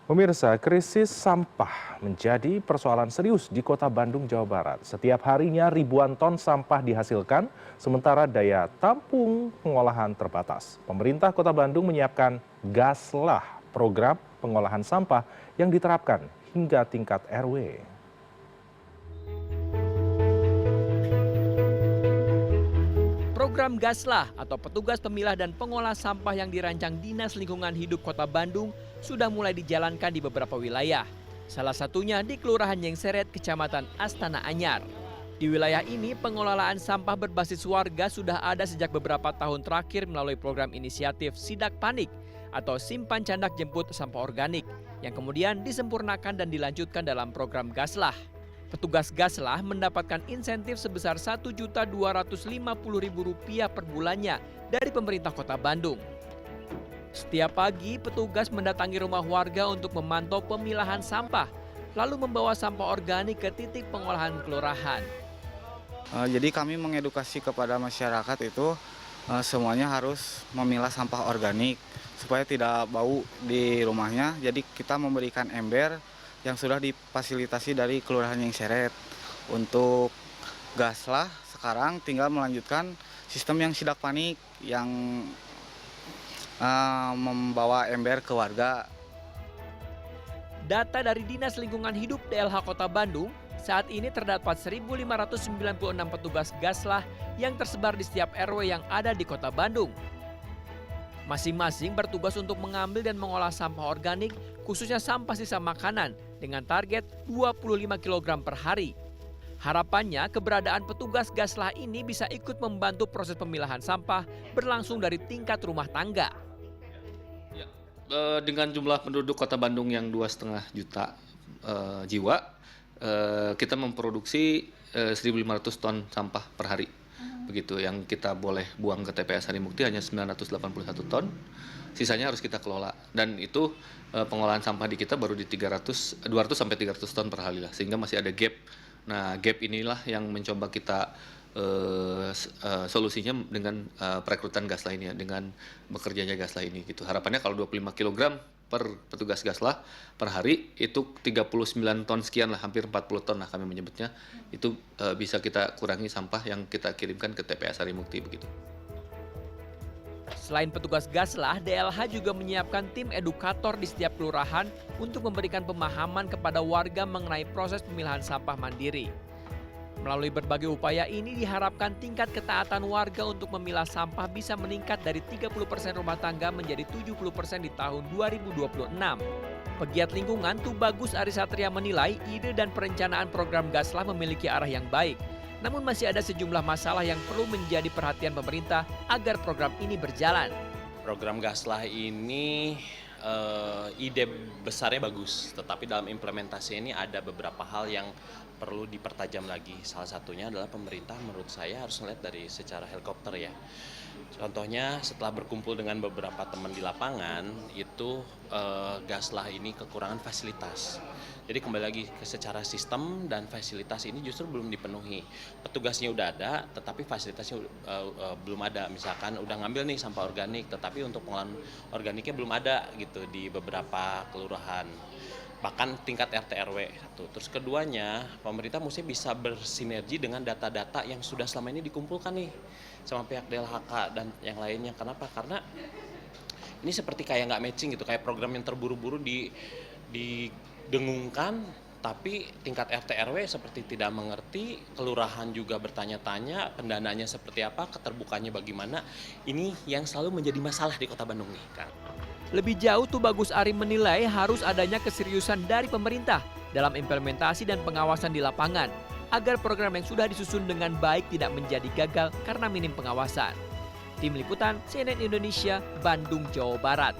Pemirsa, krisis sampah menjadi persoalan serius di Kota Bandung, Jawa Barat. Setiap harinya ribuan ton sampah dihasilkan, sementara daya tampung pengolahan terbatas. Pemerintah Kota Bandung menyiapkan Gaslah, program pengolahan sampah yang diterapkan hingga tingkat RW. Program Gaslah atau petugas pemilah dan pengolah sampah yang dirancang Dinas Lingkungan Hidup Kota Bandung sudah mulai dijalankan di beberapa wilayah. Salah satunya di Kelurahan Nyengseret, Kecamatan Astana Anyar. Di wilayah ini pengelolaan sampah berbasis warga sudah ada sejak beberapa tahun terakhir melalui program inisiatif Sidak Panik atau Simpan Candak Jemput Sampah Organik yang kemudian disempurnakan dan dilanjutkan dalam program Gaslah. Petugas Gaslah mendapatkan insentif sebesar Rp1.250.000 per bulannya dari pemerintah Kota Bandung. Setiap pagi, petugas mendatangi rumah warga untuk memantau pemilahan sampah, lalu membawa sampah organik ke titik pengolahan kelurahan. Jadi kami mengedukasi kepada masyarakat itu semuanya harus memilah sampah organik supaya tidak bau di rumahnya. Jadi kita memberikan ember yang sudah difasilitasi dari Kelurahan Nyengseret. Untuk Gaslah sekarang tinggal melanjutkan sistem yang Sidak Panik yang membawa ember ke warga. Data dari Dinas Lingkungan Hidup DLH Kota Bandung, saat ini terdapat 1.596 petugas Gaslah yang tersebar di setiap RW yang ada di Kota Bandung. Masing-masing bertugas untuk mengambil dan mengolah sampah organik, khususnya sampah sisa makanan, dengan target 25 kg per hari. Harapannya keberadaan petugas Gaslah ini bisa ikut membantu proses pemilahan sampah berlangsung dari tingkat rumah tangga. Ya, dengan jumlah penduduk Kota Bandung yang 2,5 juta jiwa, kita memproduksi 1.500 ton sampah per hari. Begitu, yang kita boleh buang ke TPS Harimukti hanya 981 ton, sisanya harus kita kelola. Dan itu pengolahan sampah di kita baru di 200 sampai 300 ton per hari lah, sehingga masih ada gap. Nah, gap inilah yang mencoba kita solusinya dengan perekrutan Gaslah ini ya, dengan bekerjanya Gaslah ini gitu. Harapannya kalau 25 kg per petugas Gaslah per hari itu 39 ton sekian lah, hampir 40 ton lah kami menyebutnya, itu bisa kita kurangi sampah yang kita kirimkan ke TPS Harimukti begitu. Selain petugas Gaslah, DLH juga menyiapkan tim edukator di setiap kelurahan untuk memberikan pemahaman kepada warga mengenai proses pemilahan sampah mandiri. Melalui berbagai upaya ini diharapkan tingkat ketaatan warga untuk memilah sampah bisa meningkat dari 30% rumah tangga menjadi 70% di tahun 2026. Pegiat lingkungan Tubagus Arisatria menilai ide dan perencanaan program Gaslah memiliki arah yang baik. Namun masih ada sejumlah masalah yang perlu menjadi perhatian pemerintah agar program ini berjalan. Program Gaslah ini ide besarnya bagus, tetapi dalam implementasi ini ada beberapa hal yang perlu dipertajam lagi. Salah satunya adalah pemerintah menurut saya harus melihat dari secara helikopter ya. Contohnya setelah berkumpul dengan beberapa teman di lapangan, itu Gaslah ini kekurangan fasilitas. Jadi kembali lagi ke secara sistem dan fasilitas ini justru belum dipenuhi. Petugasnya udah ada, tetapi fasilitasnya belum ada. Misalkan udah ngambil nih sampah organik, tetapi untuk pengolahan organiknya belum ada gitu di beberapa kelurahan. Bahkan tingkat RT RW. Terus keduanya, pemerintah mesti bisa bersinergi dengan data-data yang sudah selama ini dikumpulkan nih sama pihak DLHK dan yang lainnya. Kenapa? Karena ini seperti kayak nggak matching gitu, kayak program yang terburu-buru didengungkan, tapi tingkat RT RW seperti tidak mengerti, kelurahan juga bertanya-tanya, pendananya seperti apa, keterbukanya bagaimana. Ini yang selalu menjadi masalah di Kota Bandung nih, Kang. Lebih jauh, Tubagus Arim menilai harus adanya keseriusan dari pemerintah dalam implementasi dan pengawasan di lapangan agar program yang sudah disusun dengan baik tidak menjadi gagal karena minim pengawasan. Tim Liputan CNN Indonesia, Bandung, Jawa Barat.